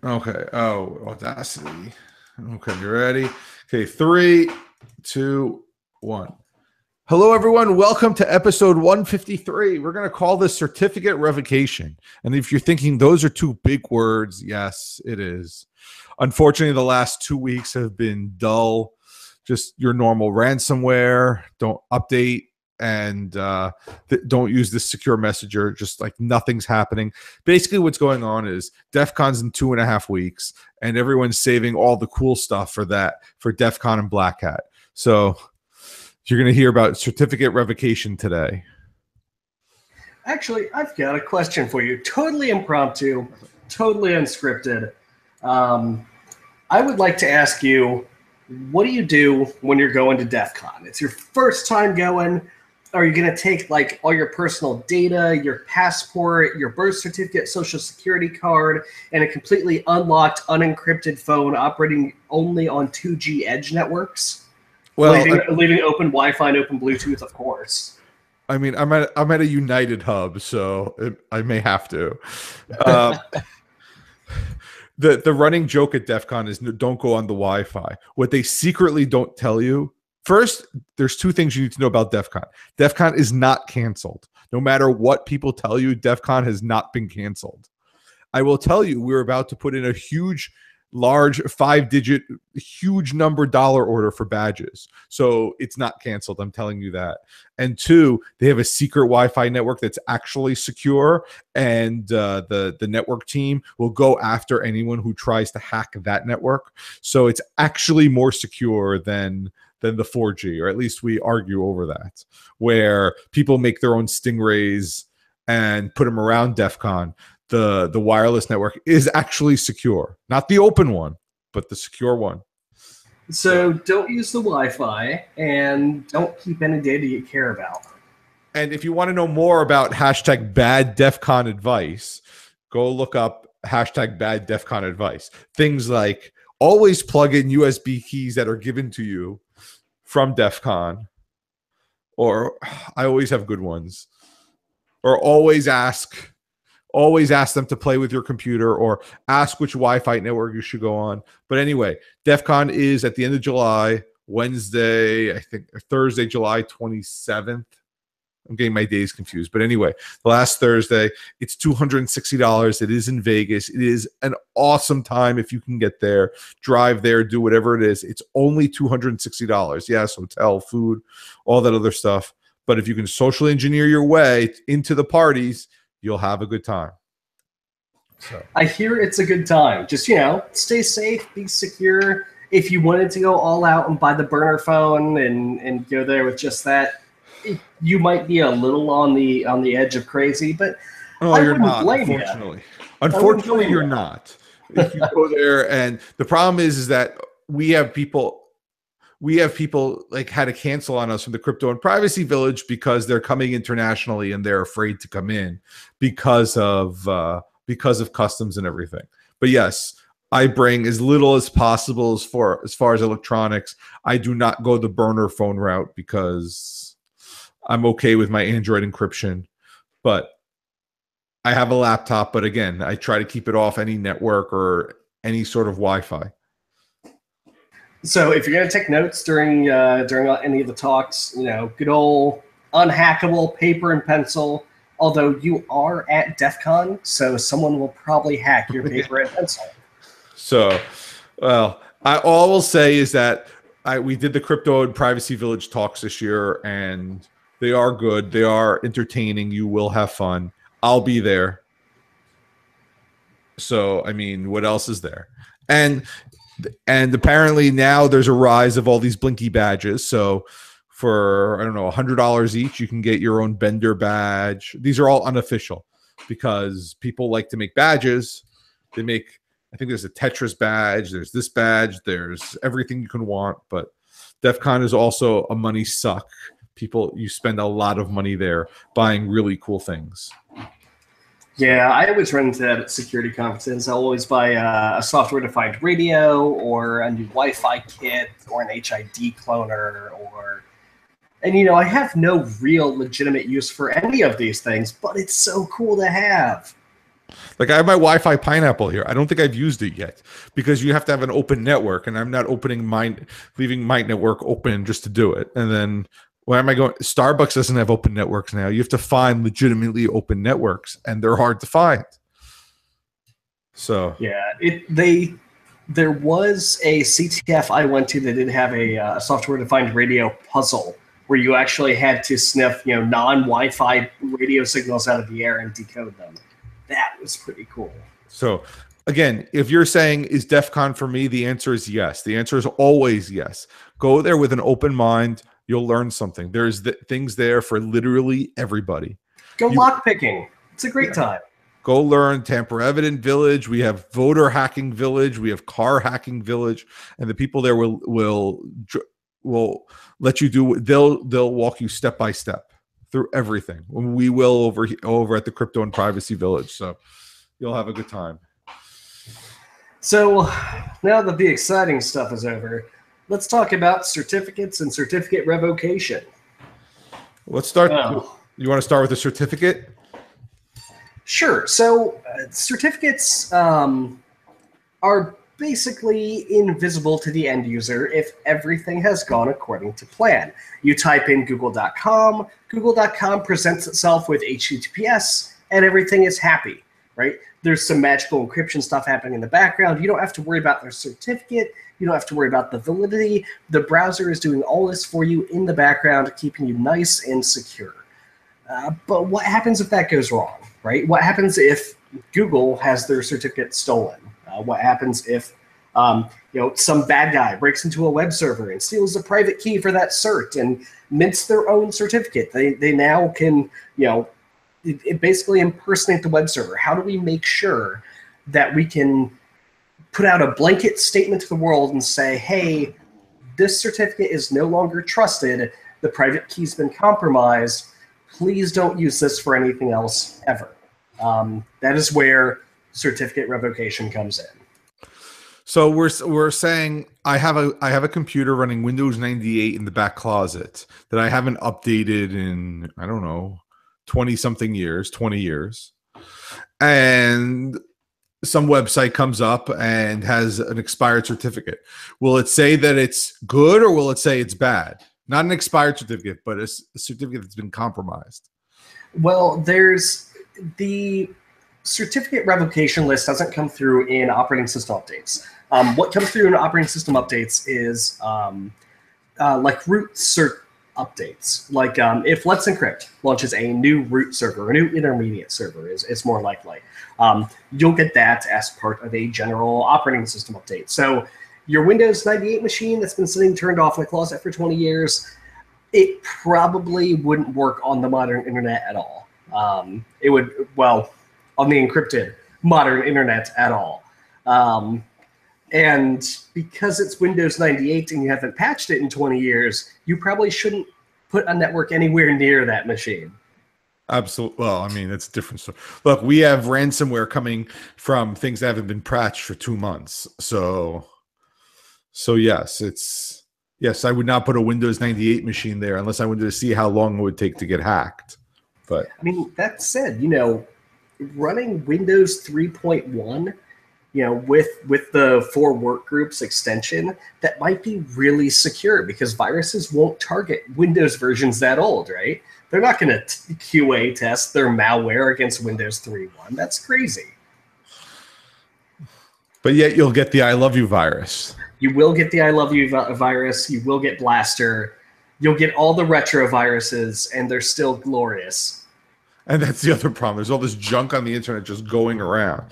Okay. Oh, Audacity. Okay, you ready? Okay, three, two, one. Hello, everyone. Welcome to episode 153. We're going to call this certificate revocation. And if you're thinking those are two big words, yes, it is. Unfortunately, the last 2 weeks have been dull. Just your normal ransomware. Don't update and don't use this secure messenger. Just like nothing's happening. Basically, what's going on is DEF CON's in 2.5 weeks, and everyone's saving all the cool stuff for that, for DEF CON and Black Hat. So you're going to hear about certificate revocation today. Actually, I've got a question for you. Totally impromptu, totally unscripted. I would like to ask you, what do you do when you're going to DEF CON? It's your first time going. Are you going to take like all your personal data, your passport, your birth certificate, social security card, and a completely unlocked, unencrypted phone operating only on 2G edge networks? Well, leaving open Wi-Fi and open Bluetooth, of course. I mean, I'm at a United hub, so I may have to. The running joke at DEF CON is don't go on the Wi-Fi. What they secretly don't tell you, first, there's two things you need to know about DEF CON. DEF CON is not canceled. No matter what people tell you, DEF CON has not been canceled. I will tell you, we're about to put in a huge, large 5-digit, huge number dollar order for badges. So it's not canceled. I'm telling you that. And two, they have a secret Wi-Fi network that's actually secure. And the network team will go after anyone who tries to hack that network. So it's actually more secure than the 4G, or at least we argue over that, where people make their own stingrays and put them around DEF CON. The wireless network is actually secure, not the open one, but the secure one. So don't use the Wi-Fi and don't keep any data you care about. And if you want to know more about hashtag bad DEF CON advice, go look up hashtag bad DEF CON advice. Things like always plug in USB keys that are given to you from DEF CON, or I always have good ones, or always ask them to play with your computer, or ask which Wi-Fi network you should go on. But anyway, DEF CON is at the end of July, Wednesday, I think, or Thursday, July 27th. I'm getting my days confused. But anyway, the last Thursday, it's $260. It is in Vegas. It is an awesome time if you can get there. Drive there, do whatever it is. It's only $260. Yes, hotel, food, all that other stuff. But if you can socially engineer your way into the parties, you'll have a good time. So I hear it's a good time. Just, stay safe, be secure. If you wanted to go all out and buy the burner phone and go there with just that, you might be a little on the edge of crazy, but you're not, unfortunately. Unfortunately, you're not. If you go there, and the problem is that we have people like had to cancel on us from the Crypto and Privacy Village because they're coming internationally and they're afraid to come in because of customs and everything. But yes, I bring as little as possible as far as electronics. I do not go the burner phone route because I'm okay with my Android encryption. But I have a laptop, but again, I try to keep it off any network or any sort of Wi-Fi. So if you're going to take notes during any of the talks, good old unhackable paper and pencil, although you are at DEF CON, so someone will probably hack your paper and pencil. So, well, all I will say is that we did the Crypto and Privacy Village talks this year, and they are good. They are entertaining. You will have fun. I'll be there. So, I mean, what else is there? And apparently now there's a rise of all these Blinky badges. So for, I don't know, $100 each, you can get your own Bender badge. These are all unofficial because people like to make badges. I think there's a Tetris badge. There's this badge. There's everything you can want. But DEF CON is also a money suck. You spend a lot of money there buying really cool things. Yeah, I always run into that at security conferences. I'll always buy a software-defined radio or a new Wi-Fi kit or an HID cloner and I have no real legitimate use for any of these things, but it's so cool to have. Like I have my Wi-Fi Pineapple here. I don't think I've used it yet because you have to have an open network, and I'm not leaving my network open just to do it. And then where am I going? Starbucks doesn't have open networks now. You have to find legitimately open networks, and they're hard to find. So yeah, there was a CTF I went to that did have a software-defined radio puzzle where you actually had to sniff, non-Wi-Fi radio signals out of the air and decode them. That was pretty cool. So again, if you're saying, is DEF CON for me? The answer is yes. The answer is always yes. Go there with an open mind. You'll learn something. There's things there for literally everybody. Go lockpicking. It's a great time. Go learn Tamper Evident Village. We have Voter Hacking Village. We have Car Hacking Village. And the people there will let you do. They'll walk you step by step through everything. We will over at the Crypto and Privacy Village. So you'll have a good time. So now that the exciting stuff is over, let's talk about certificates and certificate revocation. Let's start. You want to start with the certificate? Sure. So certificates are basically invisible to the end user if everything has gone according to plan. You type in google.com, google.com presents itself with HTTPS, and everything is happy, right? There's some magical encryption stuff happening in the background. You don't have to worry about their certificate. You don't have to worry about the validity. The browser is doing all this for you in the background, keeping you nice and secure. But what happens if that goes wrong, right? What happens if Google has their certificate stolen? What happens if some bad guy breaks into a web server and steals the private key for that cert and mints their own certificate? They now can it basically impersonate the web server. How do we make sure that we can put out a blanket statement to the world and say, hey, this certificate is no longer trusted. The private key's been compromised. Please don't use this for anything else ever. That is where certificate revocation comes in. So we're saying I have a computer running Windows 98 in the back closet that I haven't updated in, I don't know, 20 years. And some website comes up and has an expired certificate. Will it say that it's good or will it say it's bad? Not an expired certificate, but a certificate that's been compromised. Well, there's the certificate revocation list doesn't come through in operating system updates. What comes through in operating system updates is like root cert updates. Like if Let's Encrypt launches a new root server, a new intermediate server is more likely. You'll get that as part of a general operating system update. So your Windows 98 machine that's been sitting turned off in the closet for 20 years, it probably wouldn't work on the modern internet at all. It would, well, on the encrypted modern internet at all. And because it's Windows 98 and you haven't patched it in 20 years, you probably shouldn't put a network anywhere near that machine. Absolutely. Well, I mean, it's a different story. Look, we have ransomware coming from things that haven't been patched for 2 months. So yes, I would not put a Windows 98 machine there unless I wanted to see how long it would take to get hacked. But I mean, that said, running Windows 3.1, with the For Workgroups extension, that might be really secure because viruses won't target Windows versions that old, right? They're not going to QA test their malware against Windows 3.1. That's crazy. But yet you'll get the I love you virus. You will get the I love you virus. You will get Blaster. You'll get all the retroviruses, and they're still glorious. And that's the other problem. There's all this junk on the internet just going around.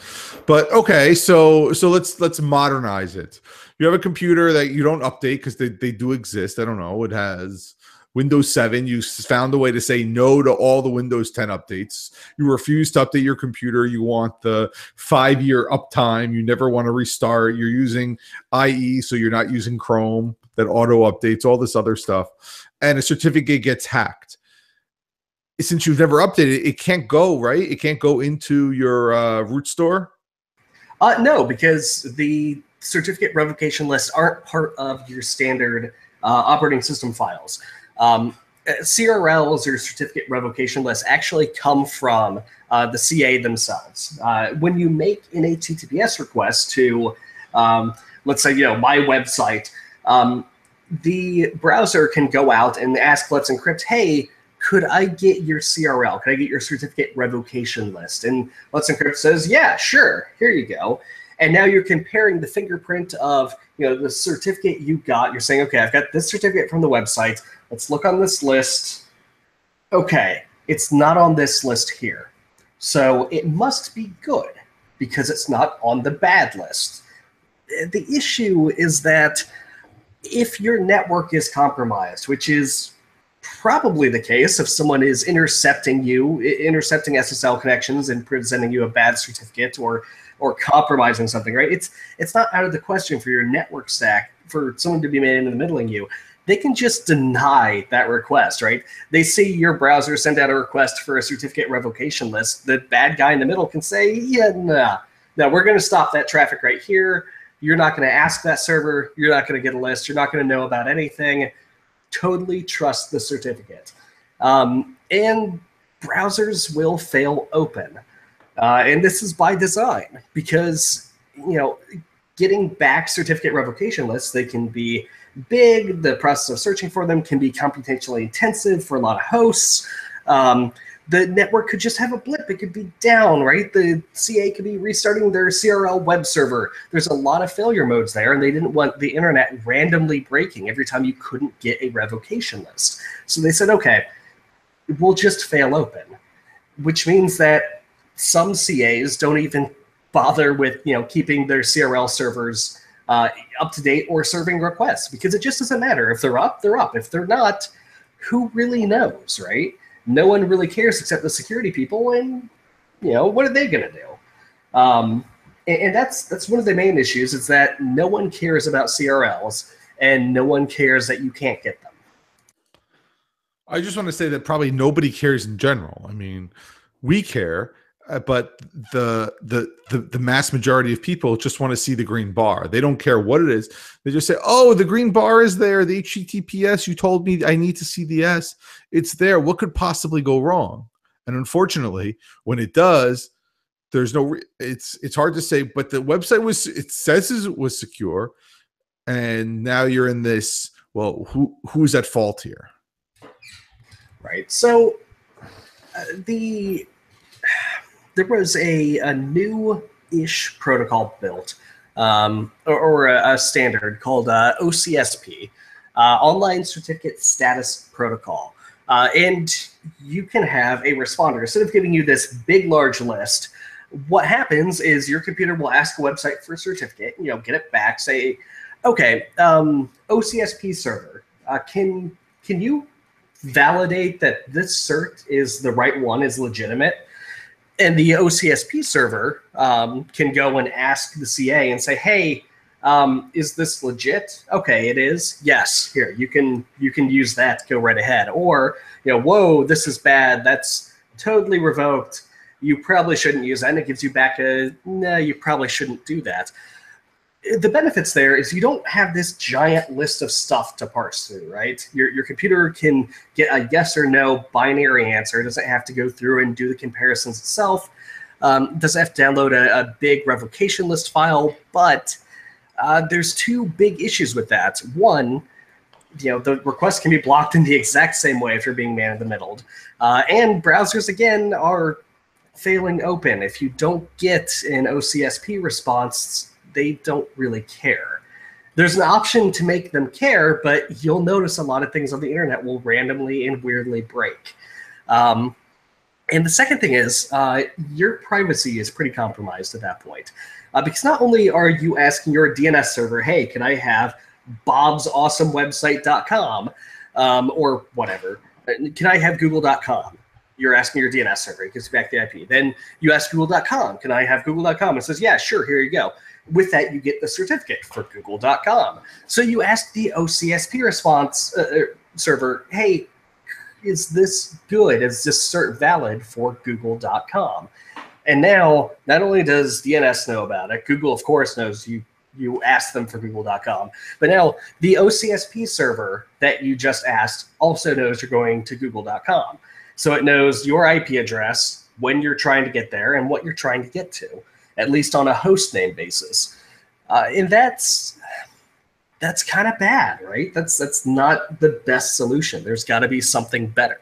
But okay, so let's modernize it. You have a computer that you don't update because they do exist. I don't know. It has Windows 7. You found a way to say no to all the Windows 10 updates. You refuse to update your computer. You want the 5-year uptime. You never want to restart. You're using IE, so you're not using Chrome that auto updates, all this other stuff. And a certificate gets hacked. Since you've never updated it can't go, right? It can't go into your root store? No, because the certificate revocation lists aren't part of your standard operating system files. CRLs or certificate revocation lists actually come from the CA themselves. When you make an HTTPS request to, let's say, my website, the browser can go out and ask Let's Encrypt, hey, could I get your CRL? Could I get your certificate revocation list? And Let's Encrypt says, yeah, sure, here you go. And now you're comparing the fingerprint of the certificate you got. You're saying, okay, I've got this certificate from the website. Let's look on this list. Okay, it's not on this list here. So it must be good because it's not on the bad list. The issue is that if your network is compromised, which is probably the case if someone is intercepting SSL connections and presenting you a bad certificate or compromising something, right? It's not out of the question for your network stack for someone to be made in the middling you. They can just deny that request, right? They see your browser send out a request for a certificate revocation list. The bad guy in the middle can say, yeah, no, we're going to stop that traffic right here. You're not going to ask that server. You're not going to get a list. You're not going to know about anything. Totally trust the certificate. And browsers will fail open. And this is by design because, getting back certificate revocation lists, they can be big. The process of searching for them can be computationally intensive for a lot of hosts. The network could just have a blip. It could be down, right? The CA could be restarting their CRL web server. There's a lot of failure modes there, and they didn't want the internet randomly breaking every time you couldn't get a revocation list. So they said, okay, we'll just fail open, which means that some CAs don't even bother with keeping their CRL servers up to date or serving requests because it just doesn't matter. If they're up, they're up. If they're not, who really knows, right? No one really cares except the security people, and what are they going to do? And that's one of the main issues is that no one cares about CRLs, and no one cares that you can't get them. I just want to say that probably nobody cares in general. I mean, we care, but the mass majority of people just want to see the green bar. They don't care what it is. They just say, oh, the green bar is there. The HTTPS, you told me I need to see the S. It's there. What could possibly go wrong? And unfortunately, when it does, there's no, it's hard to say, but the website says it was secure. And now you're in this, well, who's at fault here? Right. So there was a new-ish protocol built, or a standard called OCSP, Online Certificate Status Protocol. And you can have a responder. Instead of giving you this big, large list, what happens is your computer will ask a website for a certificate, get it back, say, okay, OCSP server, can you validate that this cert is the right one, is legitimate? And the OCSP server can go and ask the CA and say, hey, is this legit? Okay, it is. Yes, here, you can use that. Go right ahead. Or, whoa, this is bad. That's totally revoked. You probably shouldn't use that. And it gives you back a, no, you probably shouldn't do that. The benefits there is you don't have this giant list of stuff to parse through, right? Your computer can get a yes or no binary answer. It doesn't have to go through and do the comparisons itself. It doesn't have to download a big revocation list file, but there's two big issues with that. One, the request can be blocked in the exact same way if you're being man-in-the-middled. And browsers, again, are failing open. If you don't get an OCSP response, they don't really care. There's an option to make them care, but you'll notice a lot of things on the internet will randomly and weirdly break. And the second thing is your privacy is pretty compromised at that point. Because not only are you asking your DNS server, hey, can I have bobsawesomewebsite.com or whatever? Can I have google.com? You're asking your DNS server. It gives you back the IP. Then you ask google.com, can I have google.com? It says, yeah, sure, here you go. With that, you get the certificate for google.com. So you ask the OCSP response server, hey, is this good? Is this cert valid for google.com? And now, not only does DNS know about it, Google, of course, knows you you ask them for google.com. But now the OCSP server that you just asked also knows you're going to google.com. So it knows your IP address, when you're trying to get there, and what you're trying to get to, at least on a host name basis. And that's kind of bad, right? That's not the best solution. There's got to be something better.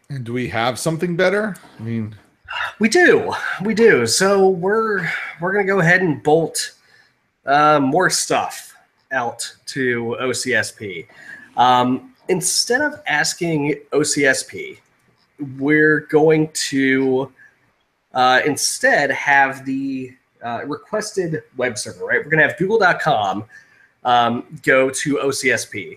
And do we have something better? I mean, we do. So we're gonna go ahead and bolt more stuff out to OCSP. Instead of asking OCSP, we're going to instead have the requested web server, right? We're going to have google.com go to OCSP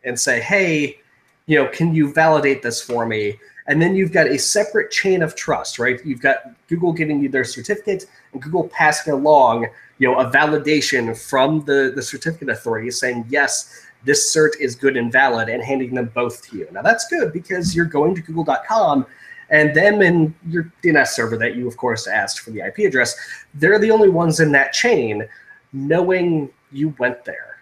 and say, hey, can you validate this for me? And then you've got a separate chain of trust, right? You've got Google giving you their certificate and Google passing along, a validation from the certificate authority saying, yes, this cert is good and valid, and handing them both to you. Now that's good because you're going to google.com, and them and your DNS server that you, of course, asked for the IP address, they're the only ones in that chain knowing you went there,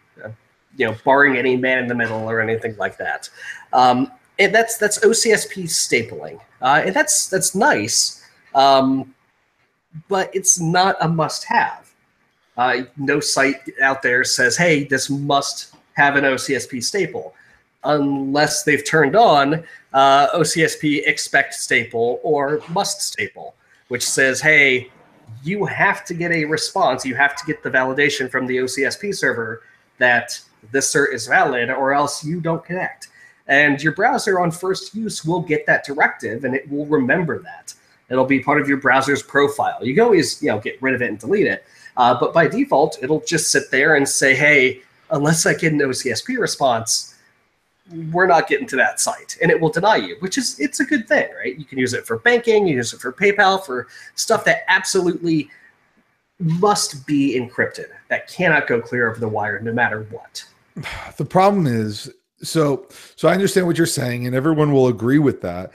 barring any man in the middle or anything like that. And that's OCSP stapling. And that's nice, but it's not a must-have. No site out there says, hey, this must have an OCSP staple, unless they've turned on OCSP expect staple or must staple, which says, hey, you have to get a response. You have to get the validation from the OCSP server that this cert is valid, or else you don't connect. And your browser on first use will get that directive, and it will remember that. It'll be part of your browser's profile. You can always get rid of it and delete it. But by default, it'll just sit there and say, hey, unless I get an OCSP response, we're not getting to that site. And it will deny you, it's a good thing, right? You can use it for banking, you use it for PayPal, for stuff that absolutely must be encrypted, that cannot go clear over the wire no matter what. The problem is, so I understand what you're saying, and everyone will agree with that.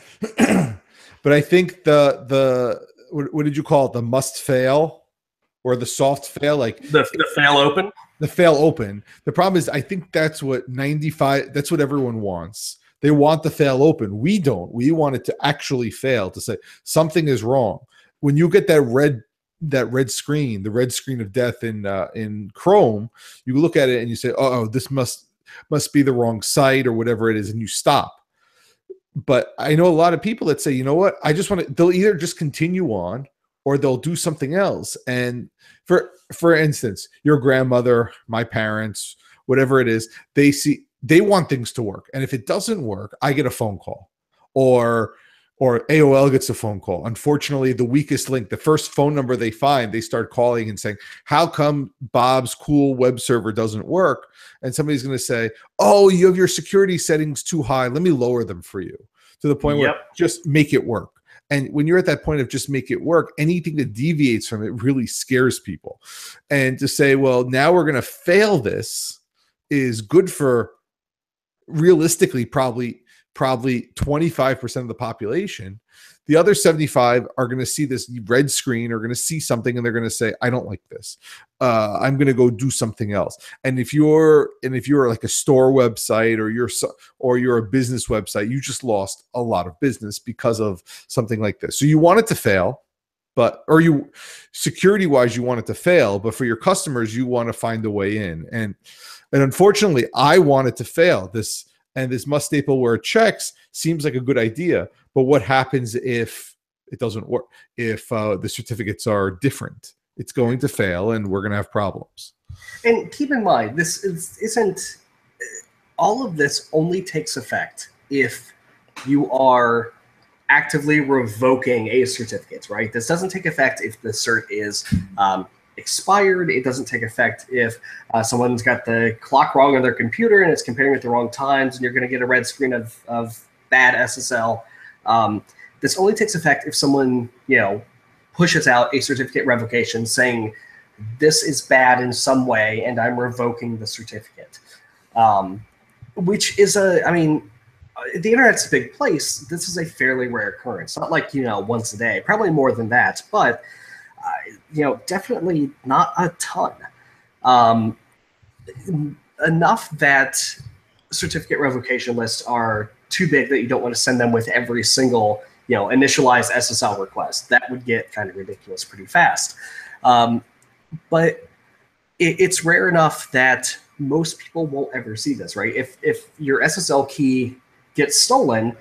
But I think what did you call it? The must fail or the soft fail? Like the fail open? The fail open. The problem is, I think that's what everyone wants. They want the fail open. We don't. We want it to actually fail, to say something is wrong. When you get that red screen, the red screen of death in Chrome, you look at it and you say, oh, this must be the wrong site or whatever it is, and you stop. But I know a lot of people that say, you know what, I just want to, they'll either just continue on or they'll do something else. And for instance, your grandmother, my parents, whatever it is, they want things to work. And if it doesn't work, I get a phone call, or AOL gets a phone call. Unfortunately, the weakest link, the first phone number they find, they start calling and saying, how come Bob's cool web server doesn't work? And somebody's going to say, oh, you have your security settings too high. Let me lower them for you, to the point where just make it work. And when you're at that point of just make it work, anything that deviates from it really scares people. And to say, well, now we're going to fail this is good for realistically probably 25% of the population. The other 75 are going to see this red screen, or going to see something, and they're going to say, I don't like this. I'm going to go do something else. And if you're like a store website, or you're a business website, you just lost a lot of business because of something like this. So you want it to fail, security wise, you want it to fail, but for your customers, you want to find a way in. And unfortunately, I want it to fail. This must staple where it checks seems like a good idea, but what happens if it doesn't work? If the certificates are different, it's going to fail, and we're going to have problems. And keep in mind, this isn't all of this only takes effect if you are actively revoking a certificate, right? This doesn't take effect if the cert is expired. It doesn't take effect if someone's got the clock wrong on their computer and it's comparing at the wrong times, and you're going to get a red screen of bad SSL. This only takes effect if someone pushes out a certificate revocation saying this is bad in some way and I'm revoking the certificate, which is the internet's a big place. This is a fairly rare occurrence. Not like once a day, probably more than that, but Definitely not a ton. Um, Enough that certificate revocation lists are too big that you don't want to send them with every single initialized SSL request. That would get kind of ridiculous pretty fast. But it's rare enough that most people won't ever see this, right? If your SSL key gets stolen,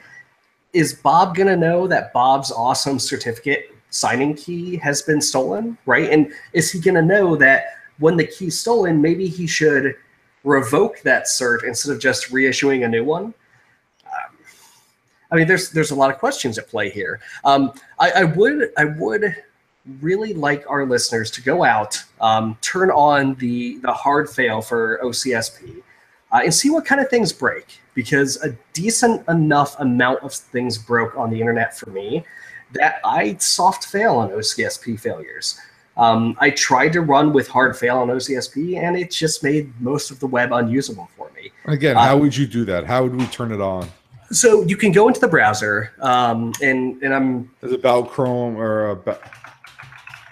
is Bob going to know that Bob's awesome certificate signing key has been stolen, right? And is he going to know that when the key's stolen, maybe he should revoke that cert instead of just reissuing a new one? I mean, there's a lot of questions at play here. I would really like our listeners to go out, turn on the hard fail for OCSP, and see what kind of things break, because a decent enough amount of things broke on the internet for me that I soft fail on OCSP failures. I tried to run with hard fail on OCSP, and it just made most of the web unusable for me. Again, how would you do that? How would we turn it on? So you can go into the browser, and I'm. Is it about Chrome or about?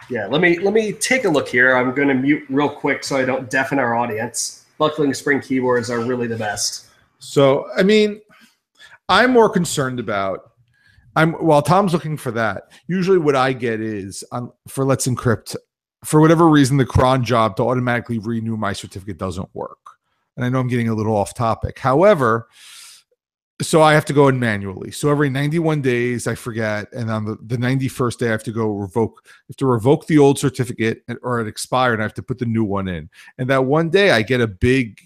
Yeah, let me take a look here. I'm going to mute real quick so I don't deafen our audience. Buckling spring keyboards are really the best. So, I mean, I'm more concerned about. While Tom's looking for that, usually what I get is for Let's Encrypt, for whatever reason, the cron job to automatically renew my certificate doesn't work. And I know I'm getting a little off topic. However, so I have to go in manually. So every 91 days, I forget. And on the 91st day, I have to go revoke the old certificate, or it expired, and I have to put the new one in. And that one day I get a big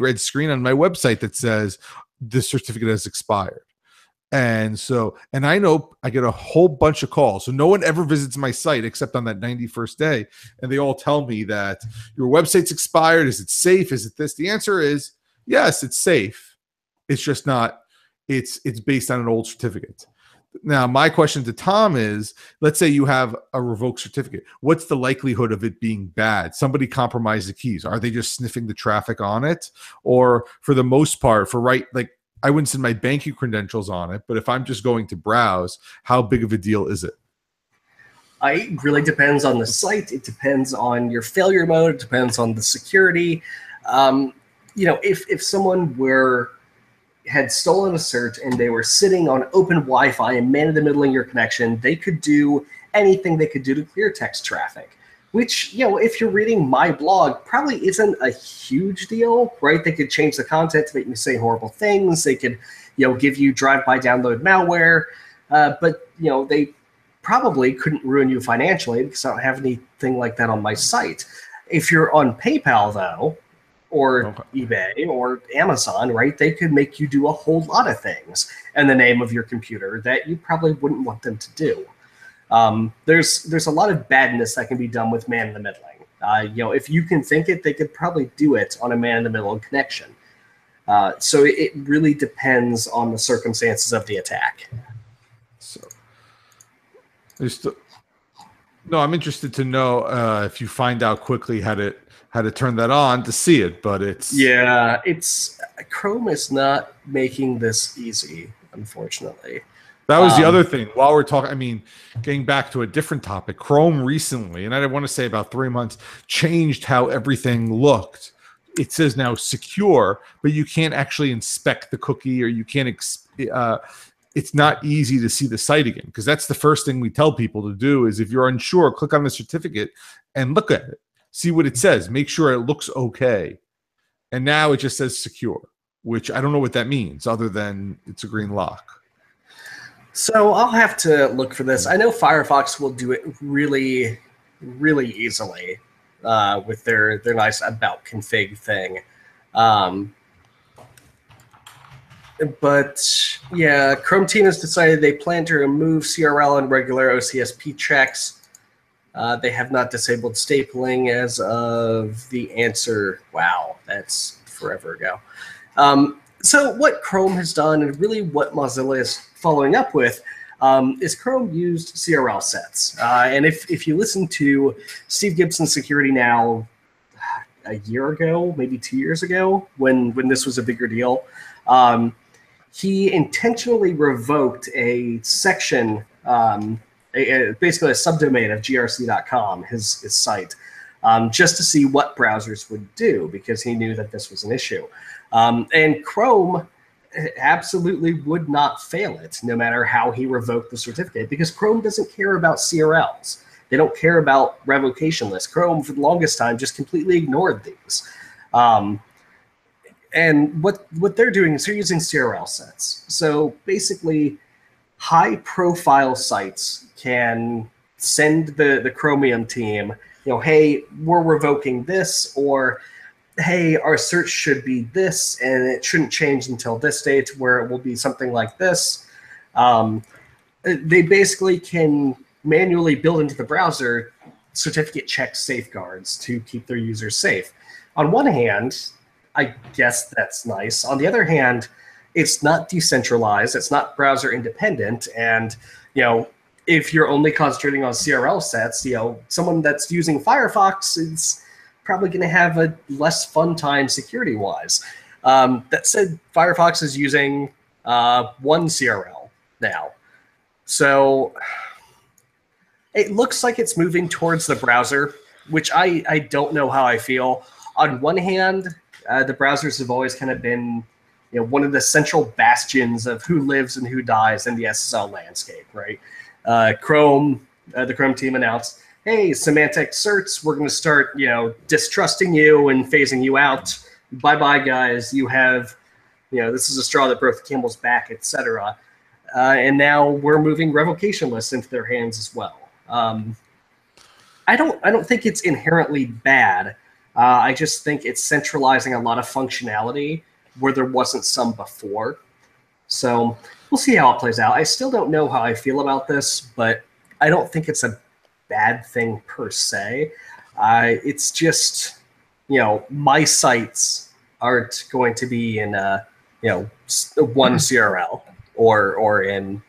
red screen on my website that says the certificate has expired. And I know I get a whole bunch of calls. So no one ever visits my site except on that 91st day. And they all tell me that your website's expired. Is it safe? Is it this? The answer is yes, it's safe. It's just not, it's based on an old certificate. Now, my question to Tom is, let's say you have a revoked certificate. What's the likelihood of it being bad? Somebody compromised the keys. Are they just sniffing the traffic on it? Or for the most part, I wouldn't send my banking credentials on it, but if I'm just going to browse, how big of a deal is it? It really depends on the site. It depends on your failure mode. It depends on the security. If someone had stolen a cert and they were sitting on open Wi-Fi and man-in-the-middling your connection, they could do anything they could do to clear text traffic, which, if you're reading my blog, probably isn't a huge deal, right? They could change the content to make you say horrible things. They could, give you drive-by download malware, but, they probably couldn't ruin you financially because I don't have anything like that on my site. If you're on PayPal, though, or eBay or Amazon, right, they could make you do a whole lot of things in the name of your computer that you probably wouldn't want them to do. There's a lot of badness that can be done with man-in-the-middling. If you can think it, they could probably do it on a man-in-the-middle connection. So it really depends on the circumstances of the attack. So I'm interested to know if you find out quickly how to turn that on to see it, but Chrome is not making this easy, unfortunately. That was the other thing. While we're talking, getting back to a different topic, Chrome recently, and I want to say about 3 months, changed how everything looked. It says now secure, but you can't actually inspect the cookie, or you can't. It's not easy to see the site again, because that's the first thing we tell people to do. Is if you're unsure, click on the certificate and look at it, see what it says, make sure it looks okay. And now it just says secure, which I don't know what that means, other than it's a green lock. So I'll have to look for this. I know Firefox will do it really, really easily with their nice about config thing. But yeah, Chrome team has decided they plan to remove CRL and regular OCSP checks. They have not disabled stapling as of the answer. Wow, that's forever ago. So what Chrome has done, and really what Mozilla is following up with, is Chrome used CRL sets. And if you listen to Steve Gibson's Security Now a year ago, maybe 2 years ago, when this was a bigger deal, he intentionally revoked a section basically a subdomain of grc.com, his site, just to see what browsers would do, because he knew that this was an issue. And Chrome absolutely would not fail it, no matter how he revoked the certificate, because Chrome doesn't care about CRLs. They don't care about revocation lists. Chrome, for the longest time, just completely ignored these. And what they're doing is they're using CRL sets. So basically, high-profile sites can send the Chromium team, hey, we're revoking this, or hey, our search should be this, and it shouldn't change until this date, where it will be something like this. They basically can manually build into the browser certificate check safeguards to keep their users safe. On one hand, I guess that's nice. On the other hand, it's not decentralized, it's not browser independent, and if you're only concentrating on CRL sets, someone that's using Firefox is probably going to have a less fun time security-wise. That said, Firefox is using one CRL now. So it looks like it's moving towards the browser, which I don't know how I feel. On one hand, the browsers have always kind of been one of the central bastions of who lives and who dies in the SSL landscape, right? Chrome, the Chrome team announced, hey, semantic certs, we're going to start, distrusting you and phasing you out. Bye-bye, guys. You have, this is a straw that broke the camel's back, etc. And now we're moving revocation lists into their hands as well. I don't think it's inherently bad. I just think it's centralizing a lot of functionality where there wasn't some before. So we'll see how it plays out. I still don't know how I feel about this, but I don't think it's a bad thing per se. It's just, my sites aren't going to be in, one CRL or in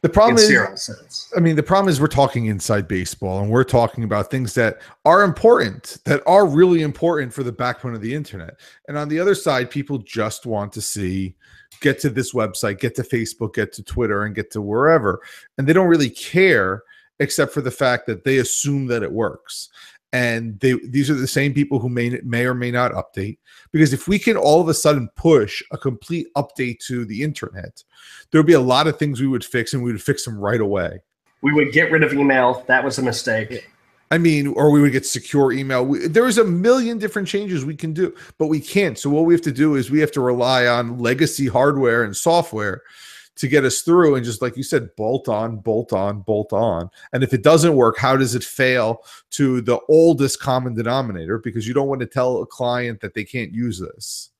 the problem is, CRL sets. I mean, the problem is we're talking inside baseball, and we're talking about things that are important, that are really important for the backbone of the internet. And on the other side, people just want to see, get to this website, get to Facebook, get to Twitter, and get to wherever. And they don't really care, except for the fact that they assume that it works. And these are the same people who may or may not update. Because if we can all of a sudden push a complete update to the internet, there would be a lot of things we would fix, and we would fix them right away. We would get rid of email. That was a mistake. I mean, or we would get secure email. There is a million different changes we can do, but we can't. So what we have to do is we have to rely on legacy hardware and software to get us through, and just like you said, bolt on, bolt on, bolt on. And if it doesn't work, how does it fail to the oldest common denominator? Because you don't want to tell a client that they can't use this.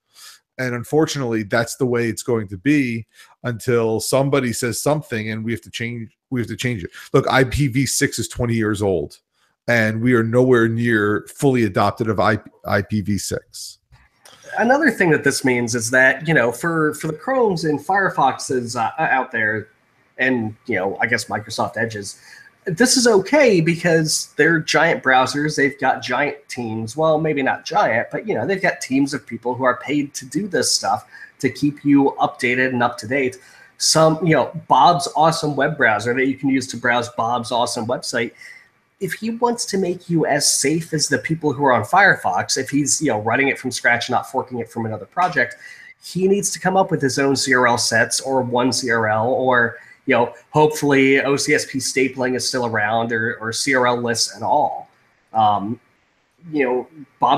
And unfortunately, that's the way it's going to be until somebody says something, and we have to change it. Look, IPv6 is 20 years old, and we are nowhere near fully adopted of IPv6. Another thing that this means is that, for the Chromes and Firefoxes out there, and, I guess Microsoft Edges, this is okay because they're giant browsers. They've got giant teams. Well, maybe not giant, but, they've got teams of people who are paid to do this stuff to keep you updated and up to date. Some, Bob's awesome web browser that you can use to browse Bob's awesome website. If he wants to make you as safe as the people who are on Firefox, if he's running it from scratch, not forking it from another project, he needs to come up with his own CRL sets or one CRL, or hopefully OCSP stapling is still around, or CRL lists at all. Bob's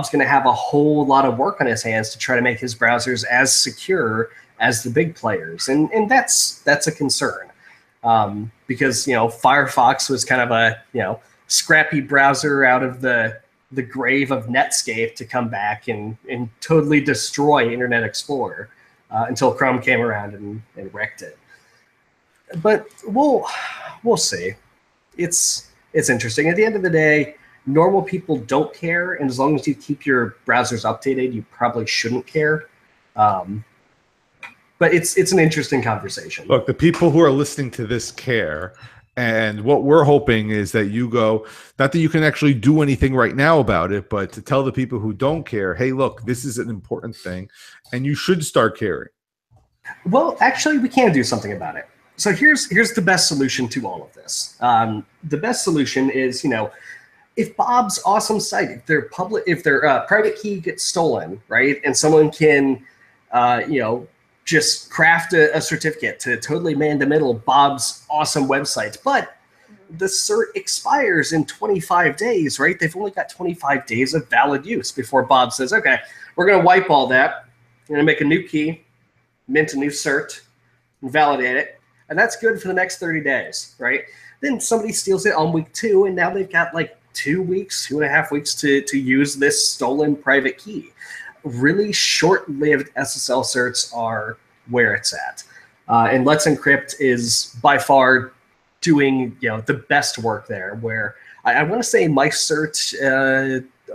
going to have a whole lot of work on his hands to try to make his browsers as secure as the big players, and that's a concern, because Firefox was kind of a scrappy browser out of the grave of Netscape to come back and totally destroy Internet Explorer until Chrome came around and wrecked it. But we'll see. It's interesting. At the end of the day, normal people don't care, and as long as you keep your browsers updated, you probably shouldn't care. But it's an interesting conversation. Look, the people who are listening to this care. And what we're hoping is that you go, not that you can actually do anything right now about it, but to tell the people who don't care, hey, look, this is an important thing, and you should start caring. Well, actually, we can do something about it. So here's the best solution to all of this. The best solution is, if Bob's awesome site, if their private key gets stolen, right, and someone can, just craft a certificate to totally man-to-middle Bob's awesome website, but the cert expires in 25 days, right? They've only got 25 days of valid use before Bob says, okay, we're going to wipe all that. We're going to make a new key, mint a new cert, and validate it. And that's good for the next 30 days, right? Then somebody steals it on week 2, and now they've got like 2 weeks, 2.5 weeks to use this stolen private key. Really short-lived SSL certs are where it's at. And Let's Encrypt is by far doing the best work there, where I want to say my certs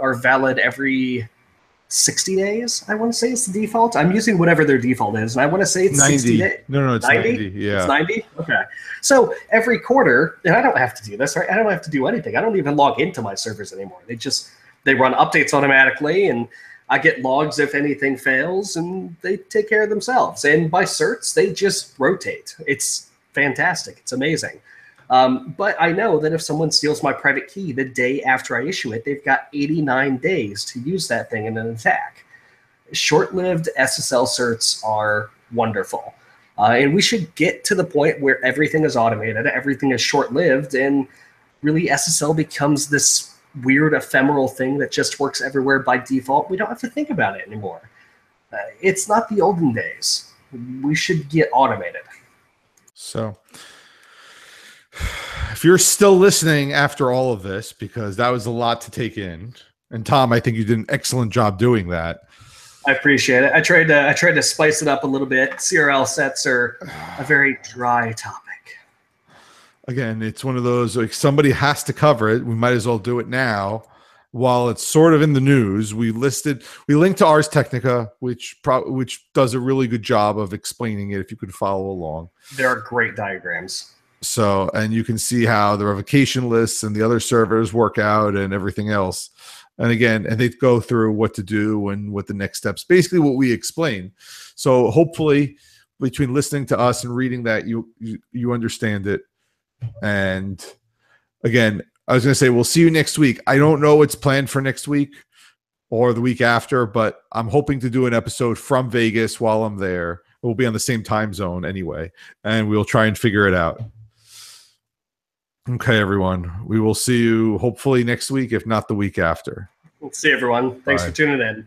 are valid every 60 days. I want to say it's the default. I'm using whatever their default is, and I want to say it's 90. 60 days. No, it's 90. Yeah. It's 90? Okay. So every quarter, and I don't have to do this, right? I don't have to do anything. I don't even log into my servers anymore. They run updates automatically, and I get logs if anything fails, and they take care of themselves. And by certs, they just rotate. It's fantastic. It's amazing. But I know that if someone steals my private key the day after I issue it, they've got 89 days to use that thing in an attack. Short-lived SSL certs are wonderful. And we should get to the point where everything is automated, everything is short-lived, and really SSL becomes this weird ephemeral thing that just works everywhere by default. We don't have to think about it anymore. It's not the olden days. We should get automated. So if you're still listening after all of this, because that was a lot to take in, and Tom, I think you did an excellent job doing that. I appreciate it. I tried to spice it up a little bit. CRL sets are a very dry topic. Again, it's one of those, like, somebody has to cover it. We might as well do it now while it's sort of in the news. We linked to Ars Technica, which does a really good job of explaining it if you could follow along. There are great diagrams. So, and you can see how the revocation lists and the other servers work out and everything else. And again, and they go through what to do and what the next steps, basically what we explain. So hopefully between listening to us and reading that, you understand it. And again, I was going to say, we'll see you next week. I don't know what's planned for next week or the week after, but I'm hoping to do an episode from Vegas while I'm there. We'll be on the same time zone anyway, and we'll try and figure it out. Okay, everyone. We will see you hopefully next week, if not the week after. We'll see everyone. Thanks for tuning in.